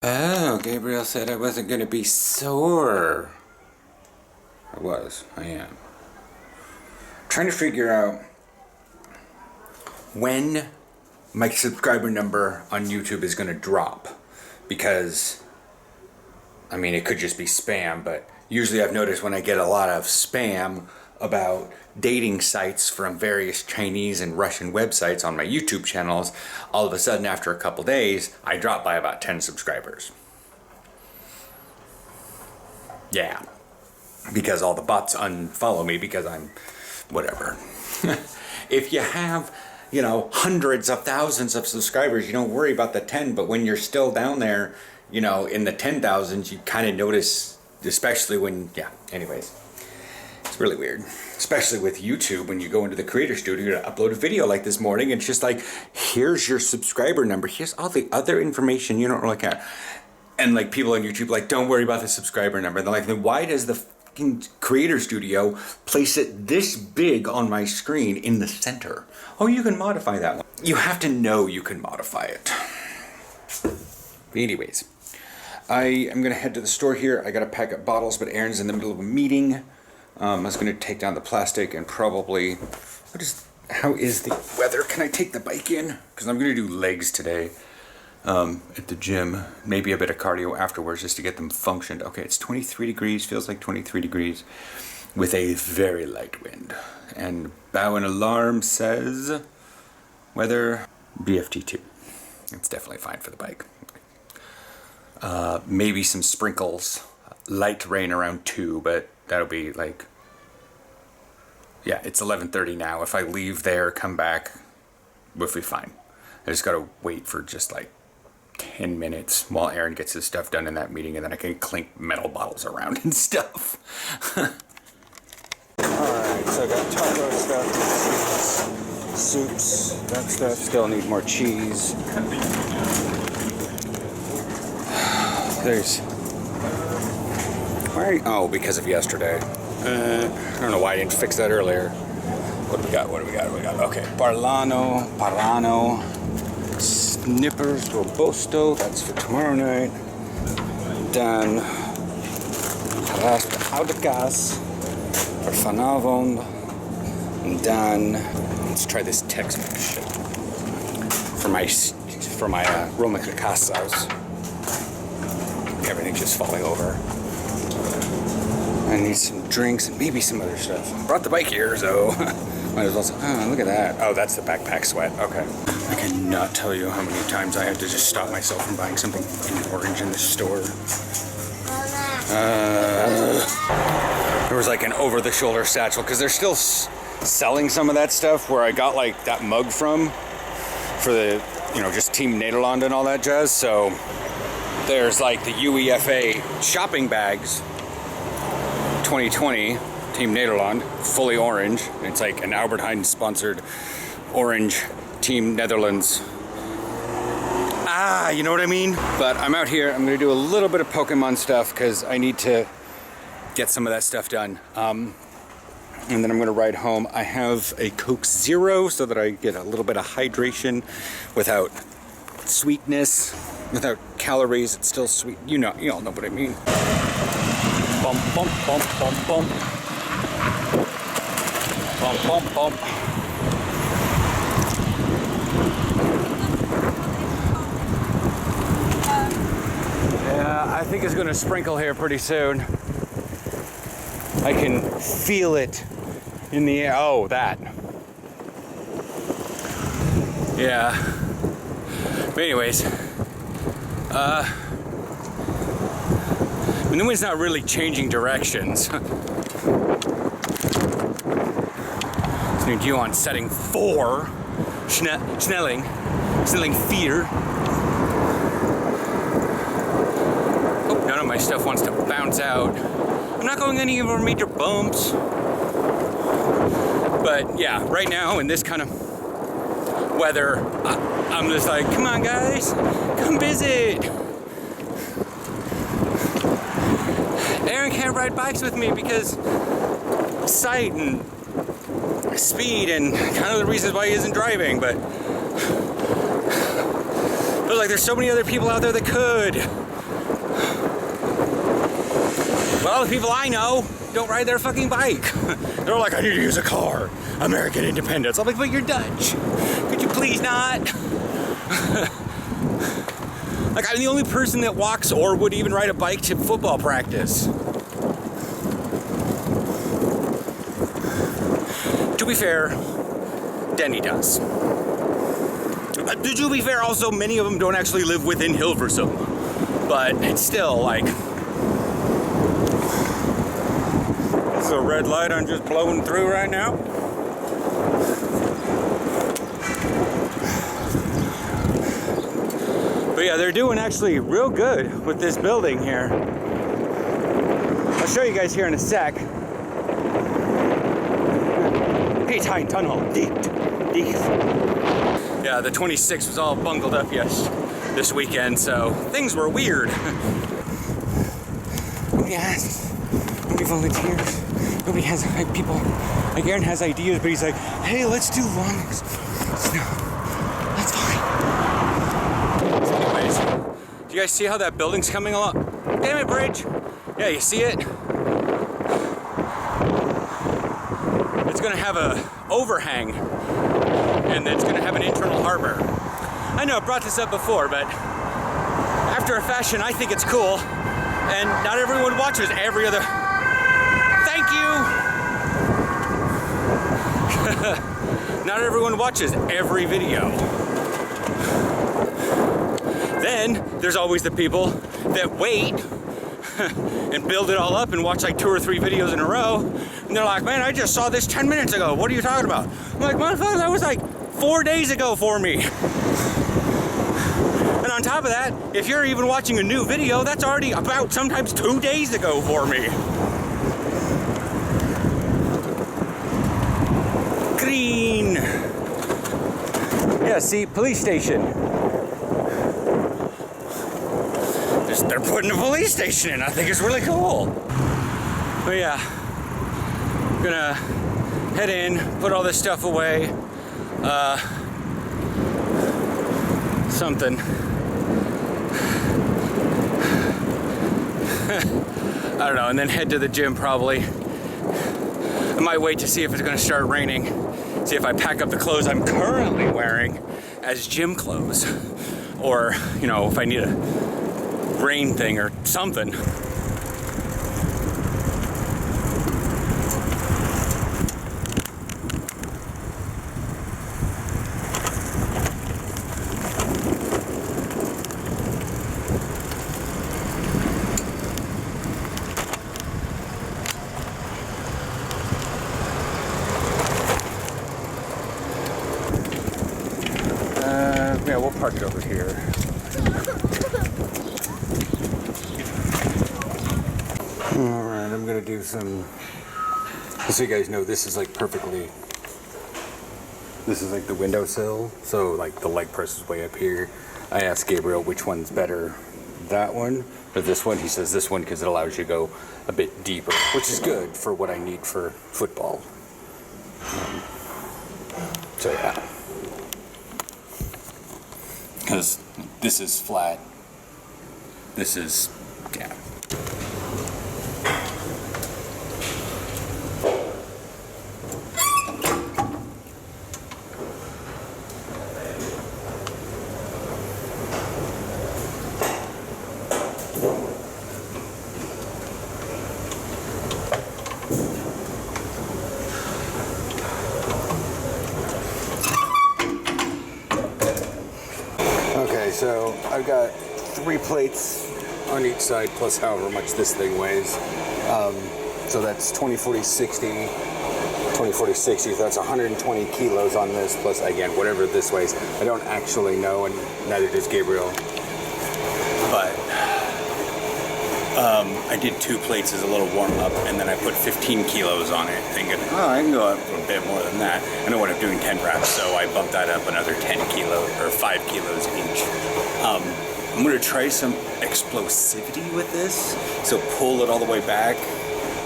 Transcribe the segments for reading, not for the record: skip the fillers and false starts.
Oh, Gabriel said I wasn't going to be sore. I am. Trying to figure out when my subscriber number on YouTube is going to drop. Because, I mean, it could just be spam, but usually I've noticed when I get a lot of spam about dating sites from various Chinese and Russian websites on my YouTube channels, all of a sudden after a couple days, I drop by about 10 subscribers. Yeah. Because all the bots unfollow me because I'm whatever. If you have, hundreds of thousands of subscribers, you don't worry about the 10, but when you're still down there, in the 10,000s, you kind of notice, especially when, anyways. It's really weird, especially with YouTube when you go into the creator studio to upload a video like this morning and it's just like, here's your subscriber number, here's all the other information you don't look at. And like people on YouTube like, don't worry about the subscriber number. And they're like, then why does the fucking creator studio place it this big on my screen in the center? Oh, you can modify that one. You have to know you can modify it. Anyways, I am gonna head to the store here. I gotta pack up bottles, but Aaron's in the middle of a meeting. I was going to take down the plastic and probably, how is the weather? Can I take the bike in? Because I'm going to do legs today at the gym. Maybe a bit of cardio afterwards just to get them functioned. Okay, it's 23 degrees, feels like 23 degrees with a very light wind. And Bowen Alarm says weather BFT2. It's definitely fine for the bike. Maybe some sprinkles, light rain around 2, but that'll be like, it's 11:30 now. If I leave there, come back, we'll be fine. I just gotta wait for just like 10 minutes while Aaron gets his stuff done in that meeting, and then I can clink metal bottles around and stuff. Alright, so I got taco stuff, soups, that stuff. Still need more cheese. Because of yesterday. I don't know why I didn't fix that earlier. What do we got? Okay, Parlano, Snippers, Robusto, that's for tomorrow night. Then, Raspa Audagas, for Fanavond. And then, let's try this Tex-Mex shit. For my Roma Casas. Everything's just falling over. I need some drinks and maybe some other stuff. Brought the bike here, so might as well say, look at that. Oh, that's the backpack sweat. Okay. I cannot tell you how many times I had to just stop myself from buying something in orange in the store. There was like an over-the-shoulder satchel, because they're still selling some of that stuff where I got like that mug from for the, just Team Nederland and all that jazz. So there's like the UEFA shopping bags 2020 Team Nederland, fully orange. It's like an Albert Heijn sponsored orange Team Netherlands. You know what I mean? But I'm out here, I'm gonna do a little bit of Pokemon stuff because I need to get some of that stuff done. And then I'm gonna ride home. I have a Coke Zero so that I get a little bit of hydration without sweetness, without calories. It's still sweet. You all know what I mean. Bump, bump, bump, bump, bump. Bump, bump, bump. Yeah, I think it's gonna sprinkle here pretty soon. I can feel it in the air. Oh, that. Yeah. But anyways, and the wind's not really changing directions. So you on setting 4, Snelling 4. Oh, none of my stuff wants to bounce out. I'm not going any more major bumps. But yeah, right now in this kind of weather, I'm just like, come on guys, come visit. Aaron can't ride bikes with me because sight and speed and kind of the reasons why he isn't driving, but I was like, there's so many other people out there that could. all the people I know don't ride their fucking bike. They're like, I need to use a car. American independence. I'm like, but you're Dutch. Could you please not? Like, I'm the only person that walks or would even ride a bike to football practice. To be fair, Denny does. To be fair, also, many of them don't actually live within Hilversum. But it's still, like... This is a red light I'm just blowing through right now. But yeah, they're doing actually real good with this building here. I'll show you guys here in a sec. Peteheim Tunnel, deep. Yeah, the 26th was all bungled up this weekend, so things were weird. Nobody asked, nobody volunteers, nobody has, like, people, like Aaron has ideas, but he's like, hey, let's do lungs. No, that's fine. So anyways, do you guys see how that building's coming along? Damn it, Bridge. Yeah, you see it? It's gonna have a overhang, and it's gonna have an internal harbor. I know I brought this up before, but after a fashion, I think it's cool, and not everyone watches every other. Thank you. Not everyone watches every video. Then there's always the people that wait and build it all up and watch like 2 or 3 videos in a row, and they're like, man, I just saw this 10 minutes ago. What are you talking about? I'm like, motherfucker, that was like 4 days ago for me. And on top of that, if you're even watching a new video, that's already about sometimes 2 days ago for me. Green. Yeah, see, police station. They're putting a police station in. I think it's really cool. But yeah, I'm gonna head in, put all this stuff away. Something. I don't know, and then head to the gym probably. I might wait to see if it's gonna start raining. See if I pack up the clothes I'm currently wearing as gym clothes. Or, you know, if I need a rain thing or something. Yeah, we'll park it over here. Alright, I'm gonna do some, just so you guys know, this is like perfectly, this is like the windowsill, so like the leg press is way up here. I asked Gabriel which one's better, that one or this one. He says this one because it allows you to go a bit deeper, which is good for what I need for football. So yeah. Because this is flat, this is, yeah. Okay, so I've got 3 plates on each side, plus however much this thing weighs. So that's 20, 40, 60, 20, 40, 60. So that's 120 kilos on this, plus, again, whatever this weighs. I don't actually know, and neither does Gabriel. But I did 2 plates as a little warm-up, and then I put 15 kilos on it, thinking, oh, I can go up a bit more than that. I don't want to doing 10 reps, so I bumped that up another 10 kilos, or 5 kilos each. I'm going to try some explosivity with this, so pull it all the way back,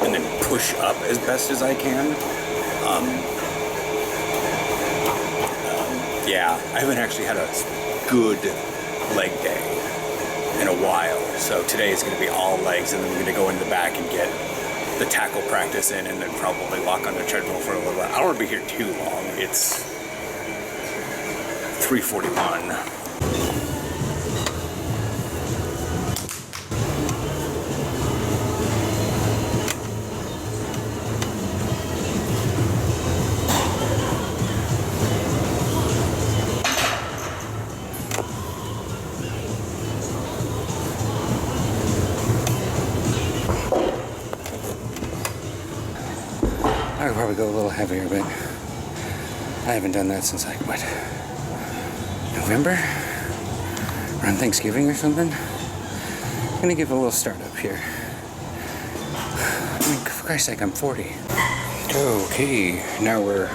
and then push up as best as I can. Yeah, I haven't actually had a good leg day. in a while. So today is going to be all legs, and then we're going to go in the back and get the tackle practice in, and then probably walk on the treadmill for a little while. I don't want to be here too long. It's 3:41. I could probably go a little heavier, but I haven't done that since like, what, November? Around Thanksgiving or something? I'm gonna give it a little start up here. I mean, for Christ's sake, I'm 40. Okay, now we're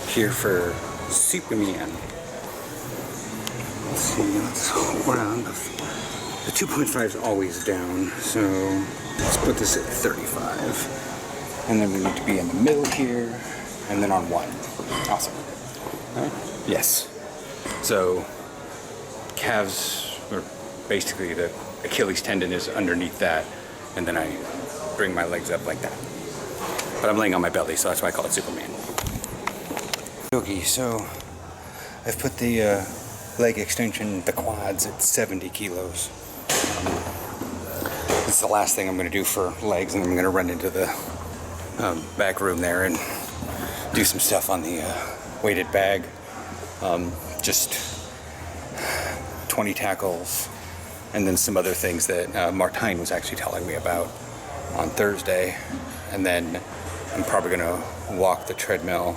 here for Superman. Let's see, let's hold around. The 2.5 is always down, so let's put this at 35. And then we need to be in the middle here, and then on 1. Awesome. All right. Yes. So, calves, or basically the Achilles tendon is underneath that, and then I bring my legs up like that. But I'm laying on my belly, so that's why I call it Superman. Okay, so I've put the leg extension, the quads, at 70 kilos. It's the last thing I'm going to do for legs, and I'm going to run into the back room there and do some stuff on the weighted bag. Just 20 tackles, and then some other things that Martine was actually telling me about on Thursday. And then I'm probably gonna walk the treadmill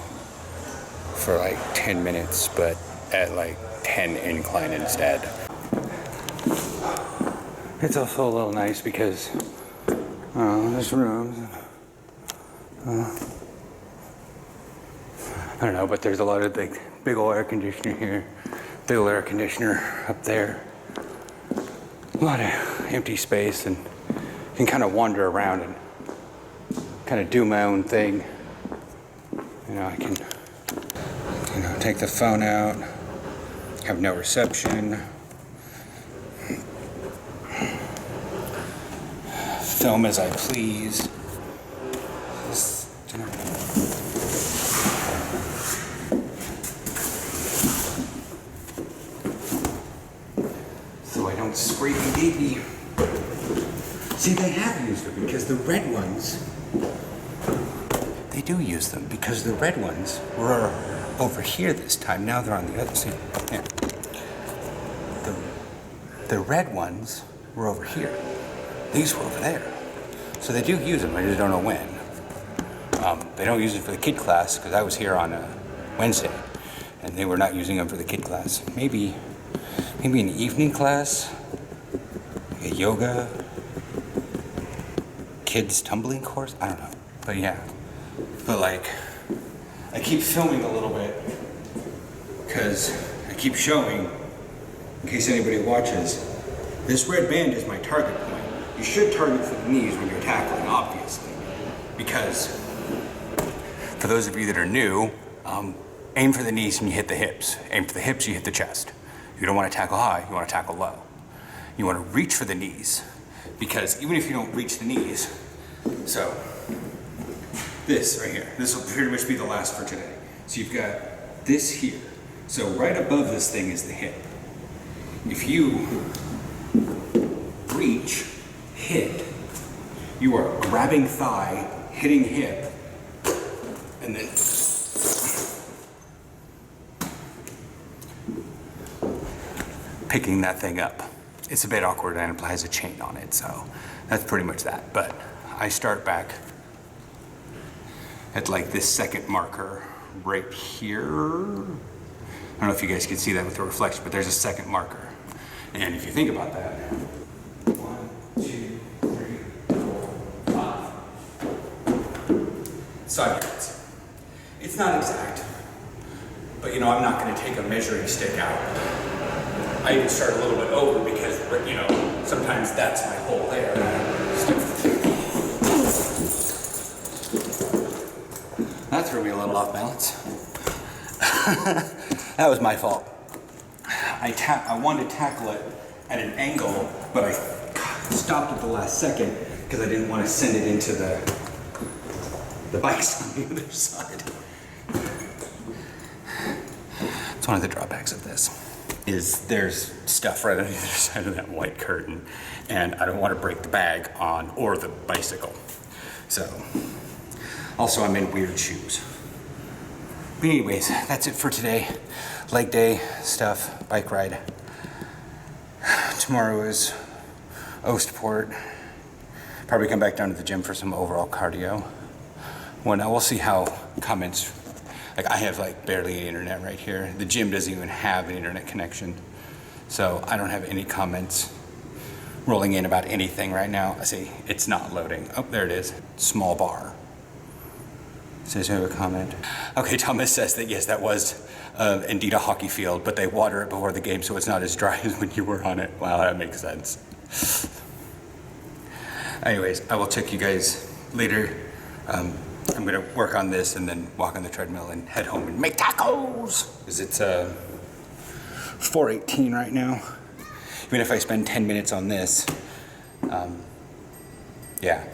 for like 10 minutes, but at like 10 incline instead. It's also a little nice because there's rooms. I don't know, but there's a lot of big old air conditioner here, big old air conditioner up there. A lot of empty space, and you can kind of wander around and kind of do my own thing. You know, I can, take the phone out, have no reception, film as I please. So I don't spray the baby. See, they have used them because the red ones, they do use them because the red ones were over here this time. Now they're on the other side. Yeah. The red ones were over here. These were over there. So they do use them, I just don't know when. They don't use it for the kid class because I was here on a Wednesday and they were not using them for the kid class. Maybe an evening class, a yoga, kids tumbling course, I don't know. But yeah, but like, I keep filming a little bit because I keep showing, in case anybody watches, this red band is my target point. You should target for the knees when you're tackling, obviously, because for those of you that are new, aim for the knees and you hit the hips. Aim for the hips, you hit the chest. You don't want to tackle high, you want to tackle low. You want to reach for the knees, because even if you don't reach the knees, so this right here, this will pretty much be the last for today. So you've got this here. So right above this thing is the hip. If you reach, hit, you are grabbing thigh, hitting hip, and then picking that thing up. It's a bit awkward and it has a chain on it, so that's pretty much that. But I start back at like this second marker right here. I don't know if you guys can see that with the reflection, but there's a second marker. And if you think about that, 1, 2, 3, 4, 5. Side yards. It's not exact, but I'm not going to take a measuring stick out. I even start a little bit over because, sometimes that's my hole there. That threw me a little off balance. That was my fault. I wanted to tackle it at an angle, but I stopped at the last second because I didn't want to send it into the bikes on the other side. It's one of the drawbacks of this, is there's stuff right on the other side of that white curtain, and I don't want to break the bag on or the bicycle. So, also I'm in weird shoes. But anyways, that's it for today. Leg day stuff, bike ride. Tomorrow is Oastport. Probably come back down to the gym for some overall cardio. Well, now we'll see how comments, like I have like barely any internet right here. The gym doesn't even have an internet connection. So I don't have any comments rolling in about anything right now. I see it's not loading. Oh, there it is. Small bar. Says you have a comment. Okay, Thomas says that yes, that was indeed a hockey field, but they water it before the game so it's not as dry as when you were on it. Wow, that makes sense. Anyways, I will check you guys later. I'm gonna work on this and then walk on the treadmill and head home and make tacos. Because it's 4:18 right now. Even if I spend 10 minutes on this, yeah.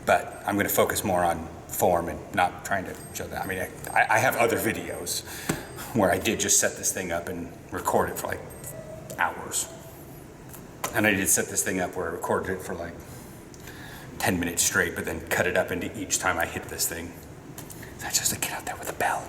But I'm gonna focus more on form and not trying to show that. I mean, I have other videos where I did just set this thing up and record it for like hours. And I did set this thing up where I recorded it for like 10 minutes straight, but then cut it up into each time I hit this thing. That's just a kid out there with a bell.